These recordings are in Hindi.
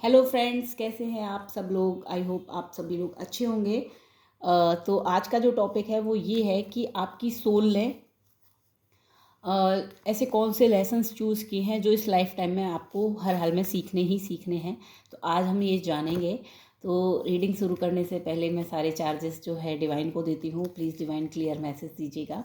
हेलो फ्रेंड्स, कैसे हैं आप सब लोग। आई होप आप सभी लोग अच्छे होंगे। तो आज का जो टॉपिक है वो ये है कि आपकी सोल ने ऐसे कौन से लेसन्स चूज़ किए हैं जो इस लाइफ टाइम में आपको हर हाल में सीखने ही सीखने हैं। तो आज हम ये जानेंगे। तो रीडिंग शुरू करने से पहले मैं सारे चार्जेस जो है डिवाइन को देती हूँ। प्लीज़ डिवाइन क्लियर मैसेज दीजिएगा।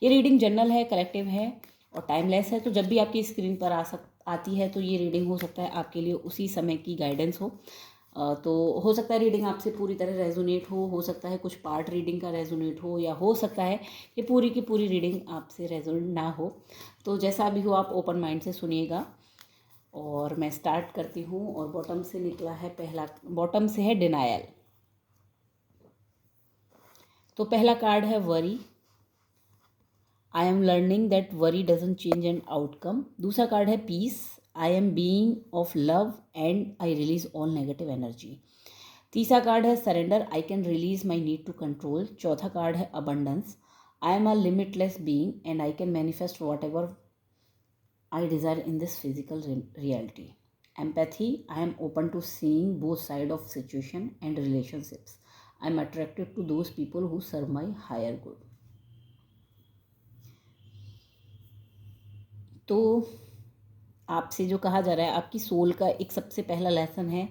ये रीडिंग जनरल है, कलेक्टिव है और टाइमलेस है। तो जब भी आपकी स्क्रीन पर आती है तो ये रीडिंग हो सकता है आपके लिए उसी समय की गाइडेंस हो। तो हो सकता है रीडिंग आपसे पूरी तरह रेजोनेट हो सकता है कुछ पार्ट रीडिंग का रेजोनेट हो, या हो सकता है कि पूरी की पूरी रीडिंग आपसे रेजोनेट ना हो। तो जैसा भी हो आप ओपन माइंड से सुनिएगा। और मैं स्टार्ट करती हूँ। और बॉटम से निकला है पहला, बॉटम से है डिनायल। तो पहला कार्ड है worry. I am learning that worry doesn't change an outcome. दूसरा कार्ड है peace. I am being of love and I release all negative energy. तीसरा कार्ड है surrender. I can release my need to control. चौथा कार्ड है abundance. I am a limitless being and I can manifest whatever I desire in this physical reality. Empathy. I am open to seeing both sides of situation and relationships. I am attracted to those people who serve my higher good. तो आपसे जो कहा जा रहा है, आपकी सोल का एक सबसे पहला लेसन है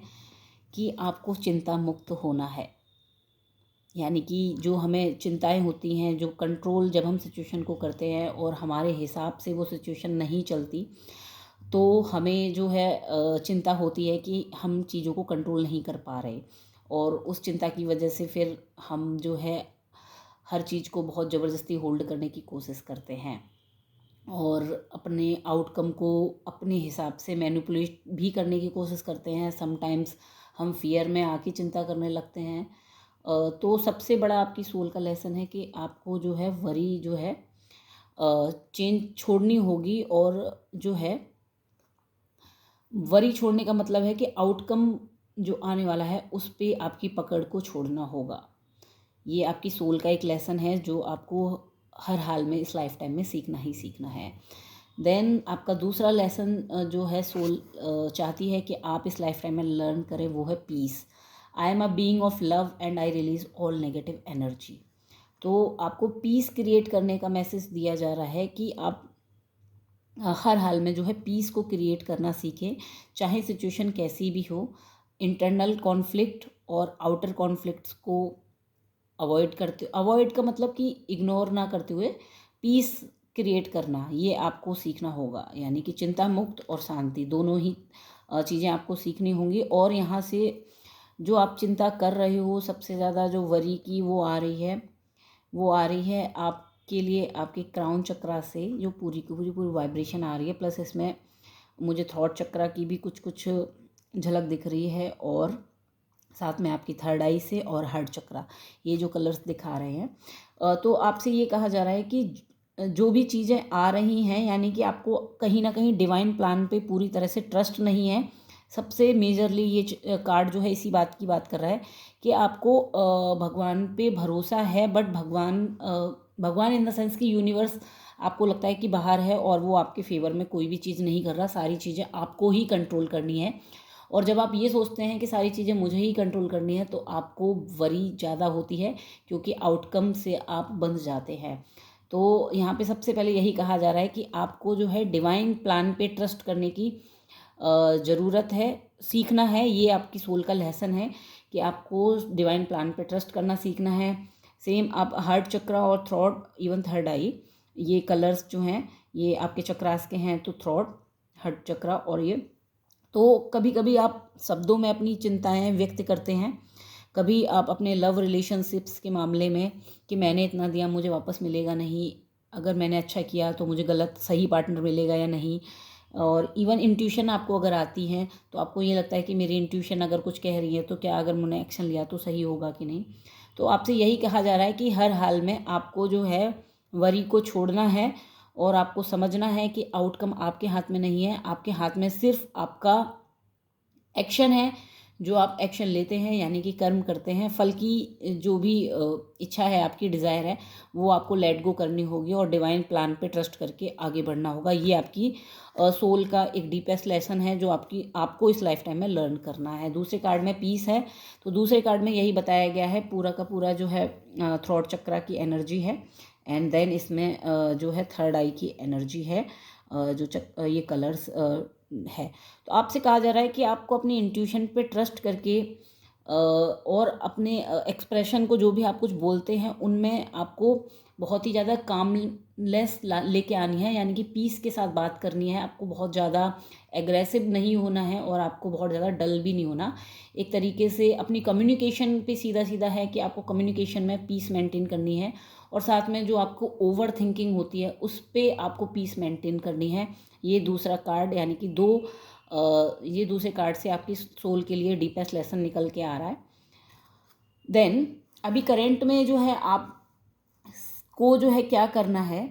कि आपको चिंता मुक्त होना है। यानी कि जो हमें चिंताएं होती हैं, जो कंट्रोल जब हम सिचुएशन को करते हैं और हमारे हिसाब से वो सिचुएशन नहीं चलती, तो हमें जो है चिंता होती है कि हम चीज़ों को कंट्रोल नहीं कर पा रहे। और उस चिंता की वजह से फिर हम जो है हर चीज़ को बहुत ज़बरदस्ती होल्ड करने की कोशिश करते हैं और अपने आउटकम को अपने हिसाब से मैनिपुलेट भी करने की कोशिश करते हैं। समटाइम्स हम फियर में आके चिंता करने लगते हैं। तो सबसे बड़ा आपकी सोल का लेसन है कि आपको जो है वरी जो है चेंज छोड़नी होगी। और जो है वरी छोड़ने का मतलब है कि आउटकम जो आने वाला है उस पर आपकी पकड़ को छोड़ना होगा। ये आपकी सोल का एक लेसन है जो आपको हर हाल में इस लाइफ टाइम में सीखना ही सीखना है। देन आपका दूसरा लेसन जो है सोल चाहती है कि आप इस लाइफ टाइम में लर्न करें, वो है peace. I am a being of love and I release all negative energy. तो आपको पीस क्रिएट करने का मैसेज दिया जा रहा है कि आप हर हाल में जो है पीस को क्रिएट करना सीखें, चाहे सिचुएशन कैसी भी हो। इंटरनल कॉन्फ्लिक्ट और आउटर कॉन्फ्लिक्ट्स को अवॉइड का मतलब कि इग्नोर ना करते हुए पीस क्रिएट करना, ये आपको सीखना होगा। यानी कि चिंता मुक्त और शांति दोनों ही चीज़ें आपको सीखनी होंगी। और यहाँ से जो आप चिंता कर रहे हो, सबसे ज़्यादा जो वरी की वो आ रही है आपके लिए आपके क्राउन चक्रा से, जो पूरी की पूरी वाइब्रेशन आ रही है। प्लस इसमें मुझे थॉट चक्रा की भी कुछ कुछ झलक दिख रही है। और साथ में आपकी थर्ड आई से और हार्ट चक्रा, ये जो कलर्स दिखा रहे हैं। तो आपसे ये कहा जा रहा है कि जो भी चीज़ें आ रही हैं, यानी कि आपको कहीं ना कहीं डिवाइन प्लान पे पूरी तरह से ट्रस्ट नहीं है। सबसे मेजरली ये कार्ड जो है इसी बात की बात कर रहा है कि आपको भगवान पे भरोसा है, बट भगवान इन द सेंस कि यूनिवर्स आपको लगता है कि बाहर है और वो आपके फेवर में कोई भी चीज़ नहीं कर रहा। सारी चीज़ें आपको ही कंट्रोल करनी है। और जब आप ये सोचते हैं कि सारी चीज़ें मुझे ही कंट्रोल करनी है, तो आपको वरी ज़्यादा होती है, क्योंकि आउटकम से आप बंध जाते हैं। तो यहाँ पे सबसे पहले यही कहा जा रहा है कि आपको जो है डिवाइन प्लान पे ट्रस्ट करने की ज़रूरत है, सीखना है। ये आपकी सोल का लेसन है कि आपको डिवाइन प्लान पे ट्रस्ट करना सीखना है। सेम आप हार्ट चक्रा और थ्रॉट, इवन थर्ड आई, ये कलर्स जो हैं ये आपके चक्रास के हैं। तो थ्रॉट, हार्ट चक्रा और ये, तो कभी कभी आप शब्दों में अपनी चिंताएं व्यक्त करते हैं। कभी आप अपने लव रिलेशनशिप्स के मामले में कि मैंने इतना दिया, मुझे वापस मिलेगा नहीं, अगर मैंने अच्छा किया तो मुझे गलत सही पार्टनर मिलेगा या नहीं। और इवन इंट्यूशन आपको अगर आती है तो आपको ये लगता है कि मेरी इंट्यूशन अगर कुछ कह रही है तो क्या अगर मैंने एक्शन लिया तो सही होगा कि नहीं। तो आपसे यही कहा जा रहा है कि हर हाल में आपको जो है वरी को छोड़ना है। और आपको समझना है कि आउटकम आपके हाथ में नहीं है, आपके हाथ में सिर्फ आपका एक्शन है जो आप एक्शन लेते हैं यानी कि कर्म करते हैं, फल की जो भी इच्छा है, आपकी डिज़ायर है, वो आपको लेट गो करनी होगी और डिवाइन प्लान पे ट्रस्ट करके आगे बढ़ना होगा। ये आपकी सोल का एक डीपेस्ट लेसन है जो आपको इस लाइफ टाइम में लर्न करना है। दूसरे कार्ड में पीस है, तो दूसरे कार्ड में यही बताया गया है, पूरा का पूरा जो है थ्रोट चक्रा की एनर्जी है। एंड देन इसमें जो है थर्ड आई की एनर्जी है, ये कलर्स है। तो आपसे कहा जा रहा है कि आपको अपनी इंट्यूशन पे ट्रस्ट करके और अपने एक्सप्रेशन को, जो भी आप कुछ बोलते हैं उनमें आपको बहुत ही ज़्यादा कामलेस लेके आनी है, यानी कि पीस के साथ बात करनी है। आपको बहुत ज़्यादा एग्रेसिव नहीं होना है और आपको बहुत ज़्यादा डल भी नहीं होना। एक तरीके से अपनी कम्युनिकेशन पे सीधा सीधा है कि आपको कम्युनिकेशन में पीस मेंटेन करनी है, और साथ में जो आपको ओवर थिंकिंग होती है उस पर आपको पीस मेंटेन करनी है। ये दूसरा कार्ड, यानी कि ये दूसरे कार्ड से आपकी सोल के लिए डीपेस्ट लेसन निकल के आ रहा है। देन अभी करंट में जो है आपको जो है क्या करना है,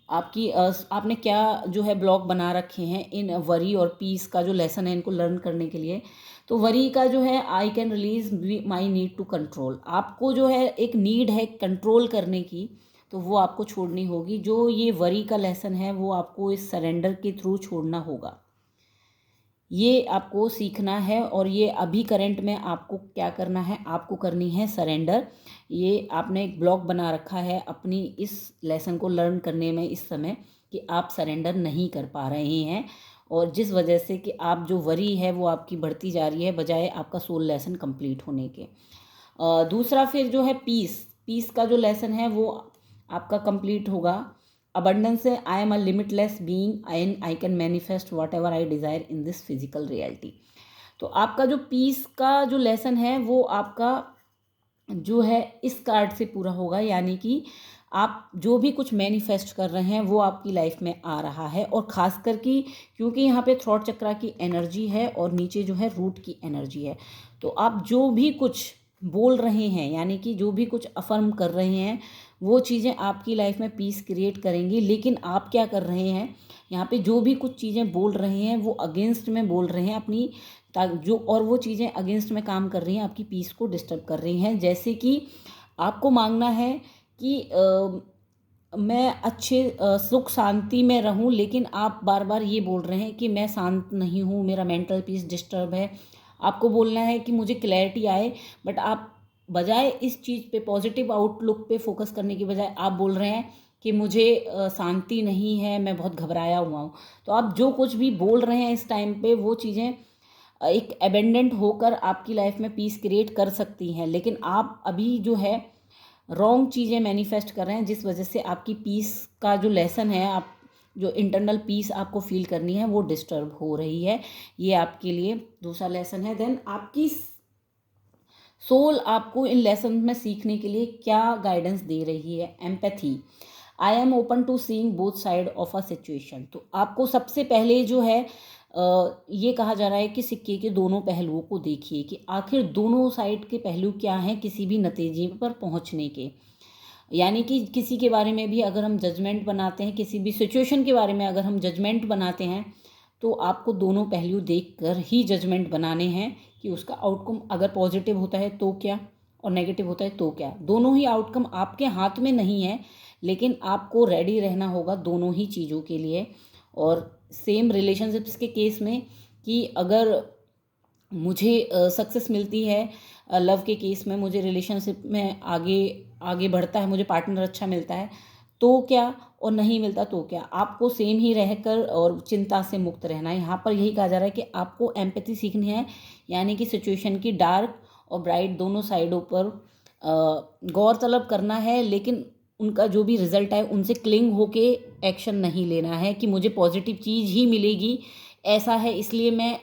आपने क्या जो है ब्लॉक बना रखे हैं इन वरी और पीस का जो लेसन है इनको लर्न करने के लिए। तो वरी का जो है, I can release my need to control, आपको जो है एक नीड है कंट्रोल करने की, तो वो आपको छोड़नी होगी। जो ये वरी का लेसन है वो आपको इस सरेंडर के थ्रू छोड़ना होगा, ये आपको सीखना है। और ये अभी करंट में आपको क्या करना है, आपको करनी है सरेंडर। ये आपने एक ब्लॉक बना रखा है अपनी इस लेसन को लर्न करने में इस समय, कि आप सरेंडर नहीं कर पा रहे हैं, और जिस वजह से कि आप जो वरी है वो आपकी बढ़ती जा रही है बजाय आपका सोल लेसन कंप्लीट होने के। दूसरा फिर जो है पीस का जो लेसन है वो आपका कंप्लीट होगा। अबंडेंस है, आई am a limitless being and I can manifest what ever I desire in this physical reality. तो आपका जो पीस का जो लेसन है वो आपका जो है इस कार्ड से पूरा होगा, यानी कि आप जो भी कुछ मैनिफेस्ट कर रहे हैं वो आपकी लाइफ में आ रहा है। और ख़ासकर कि क्योंकि यहाँ पे थ्रॉट चक्रा की एनर्जी है और नीचे जो है रूट की एनर्जी है, तो आप जो भी कुछ बोल रहे हैं, यानी कि जो भी कुछ अफर्म कर रहे हैं, वो चीज़ें आपकी लाइफ में पीस क्रिएट करेंगी। लेकिन आप क्या कर रहे हैं, यहाँ पे जो भी कुछ चीज़ें बोल रहे हैं वो अगेंस्ट में बोल रहे हैं अपनी, जो और वो चीज़ें अगेंस्ट में काम कर रही हैं, आपकी पीस को डिस्टर्ब कर रही हैं। जैसे कि आपको मांगना है कि मैं अच्छे सुख शांति में रहूं, लेकिन आप बार बार ये बोल रहे हैं कि मैं शांत नहीं हूँ, मेरा मेंटल पीस डिस्टर्ब है। आपको बोलना है कि मुझे क्लैरिटी आए, बट आप बजाय इस चीज़ पे, पॉजिटिव आउटलुक पे फोकस करने की बजाय आप बोल रहे हैं कि मुझे शांति नहीं है, मैं बहुत घबराया हुआ हूँ। तो आप जो कुछ भी बोल रहे हैं इस टाइम पे वो चीज़ें एक एबेंडेंट होकर आपकी लाइफ में पीस क्रिएट कर सकती हैं, लेकिन आप अभी जो है रॉन्ग चीज़ें मैनिफेस्ट कर रहे हैं, जिस वजह से आपकी पीस का जो लेसन है, आप जो इंटरनल पीस आपको फील करनी है वो डिस्टर्ब हो रही है। ये आपके लिए दूसरा लेसन है। देन आपकी सोल आपको इन लेसन में सीखने के लिए क्या गाइडेंस दे रही है, empathy. I am open to seeing both side of a situation. तो आपको सबसे पहले जो है ये कहा जा रहा है कि सिक्के के दोनों पहलुओं को देखिए कि आखिर दोनों साइड के पहलू क्या हैं किसी भी नतीजे पर पहुंचने के। यानी कि किसी के बारे में भी अगर हम जजमेंट बनाते हैं, किसी भी सिचुएशन के बारे में अगर हम जजमेंट बनाते हैं, तो आपको दोनों पहलू देखकर ही जजमेंट बनाने हैं कि उसका आउटकम अगर पॉजिटिव होता है तो क्या और नेगेटिव होता है तो क्या। दोनों ही आउटकम आपके हाथ में नहीं है, लेकिन आपको रेडी रहना होगा दोनों ही चीज़ों के लिए। और सेम रिलेशनशिप्स के केस में कि अगर मुझे सक्सेस मिलती है लव के केस में, मुझे रिलेशनशिप में आगे आगे बढ़ता है, मुझे पार्टनर अच्छा मिलता है तो क्या, और नहीं मिलता तो क्या, आपको सेम ही रहकर और चिंता से मुक्त रहना है। यहाँ पर यही कहा जा रहा है कि आपको एम्पैथी सीखनी है, यानी कि सिचुएशन की डार्क और ब्राइट दोनों साइडों पर गौर तलब करना है, लेकिन उनका जो भी रिजल्ट है उनसे क्लिंग होके एक्शन नहीं लेना है कि मुझे पॉजिटिव चीज़ ही मिलेगी, ऐसा है इसलिए मैं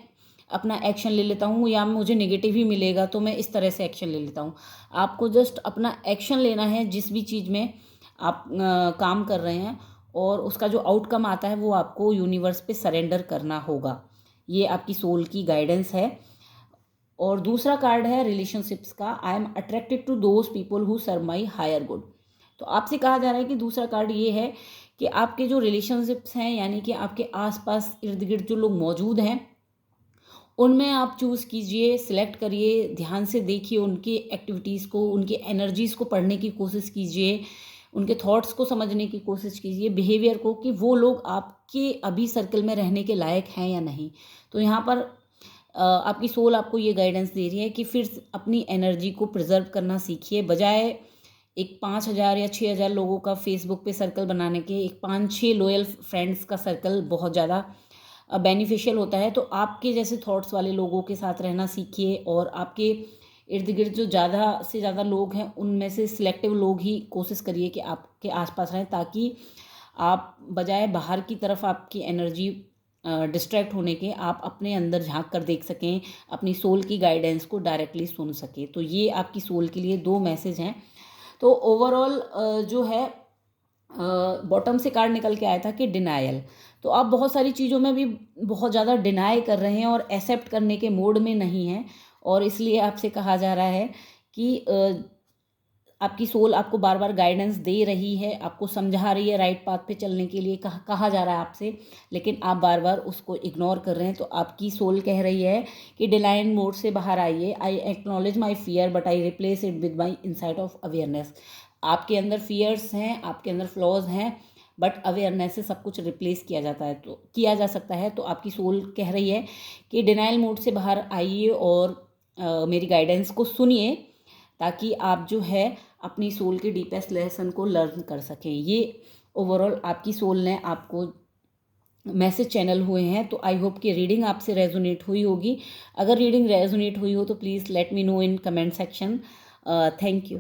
अपना एक्शन ले लेता हूँ, या मुझे नेगेटिव ही मिलेगा तो मैं इस तरह से एक्शन ले लेता हूँ। आपको जस्ट अपना एक्शन लेना है जिस भी चीज़ में आप काम कर रहे हैं, और उसका जो आउटकम आता है वो आपको यूनिवर्स पे सरेंडर करना होगा। ये आपकी सोल की गाइडेंस है। और दूसरा कार्ड है रिलेशनशिप्स का, I am attracted to those people who serve my higher good. तो आपसे कहा जा रहा है कि दूसरा कार्ड ये है कि आपके जो रिलेशनशिप्स हैं, यानी कि आपके आसपास इर्द गिर्द जो लोग मौजूद हैं, उनमें आप चूज़ कीजिए, सिलेक्ट करिए, ध्यान से देखिए उनकी एक्टिविटीज़ को, उनकी एनर्जीज़ को पढ़ने की कोशिश कीजिए, उनके थॉट्स को समझने की कोशिश कीजिए, बिहेवियर को, कि वो लोग आपके अभी सर्कल में रहने के लायक हैं या नहीं। तो यहाँ पर आपकी सोल आपको ये गाइडेंस दे रही है कि फिर अपनी एनर्जी को प्रिजर्व करना सीखिए, बजाय एक 5,000 या 6,000 लोगों का फेसबुक पे सर्कल बनाने के एक 5-6 लॉयल फ्रेंड्स का सर्कल बहुत ज़्यादा बेनिफिशियल होता है। तो आपके जैसे थॉट्स वाले लोगों के साथ रहना सीखिए, और आपके इर्द गिर्द जो ज़्यादा से ज़्यादा लोग हैं उनमें से सिलेक्टिव लोग ही कोशिश करिए कि आपके आसपास रहें, ताकि आप बजाय बाहर की तरफ आपकी एनर्जी डिस्ट्रैक्ट होने के, आप अपने अंदर झांक कर देख सकें, अपनी सोल की गाइडेंस को डायरेक्टली सुन सकें। तो ये आपकी सोल के लिए 2 मैसेज हैं। तो ओवरऑल जो है बॉटम से कार्ड निकल के आया था कि डिनायल। तो आप बहुत सारी चीज़ों में भी बहुत ज़्यादा डिनाई कर रहे हैं और एक्सेप्ट करने के मोड में नहीं हैं, और इसलिए आपसे कहा जा रहा है कि आपकी सोल आपको बार बार गाइडेंस दे रही है, आपको समझा रही है राइट पाथ पे चलने के लिए, कहा जा रहा है आपसे, लेकिन आप बार बार उसको इग्नोर कर रहे हैं। तो आपकी सोल कह रही है कि डिनाइन मोड से बाहर आइए। I acknowledge my fear but I replace it with my insight of awareness. आपके अंदर फियर्स हैं, आपके अंदर फ्लॉज हैं, बट अवेयरनेस से सब कुछ रिप्लेस किया जाता है, तो किया जा सकता है। तो आपकी सोल कह रही है कि डिनाइल मोड से बाहर आइए और मेरी गाइडेंस को सुनिए, ताकि आप जो है अपनी सोल के डीपेस्ट लेसन को लर्न कर सकें। ये ओवरऑल आपकी सोल ने आपको मैसेज चैनल हुए हैं। तो आई होप कि रीडिंग आपसे रेजोनेट हुई होगी। अगर रीडिंग रेजोनेट हुई हो तो please let me know in comment section. Thank you.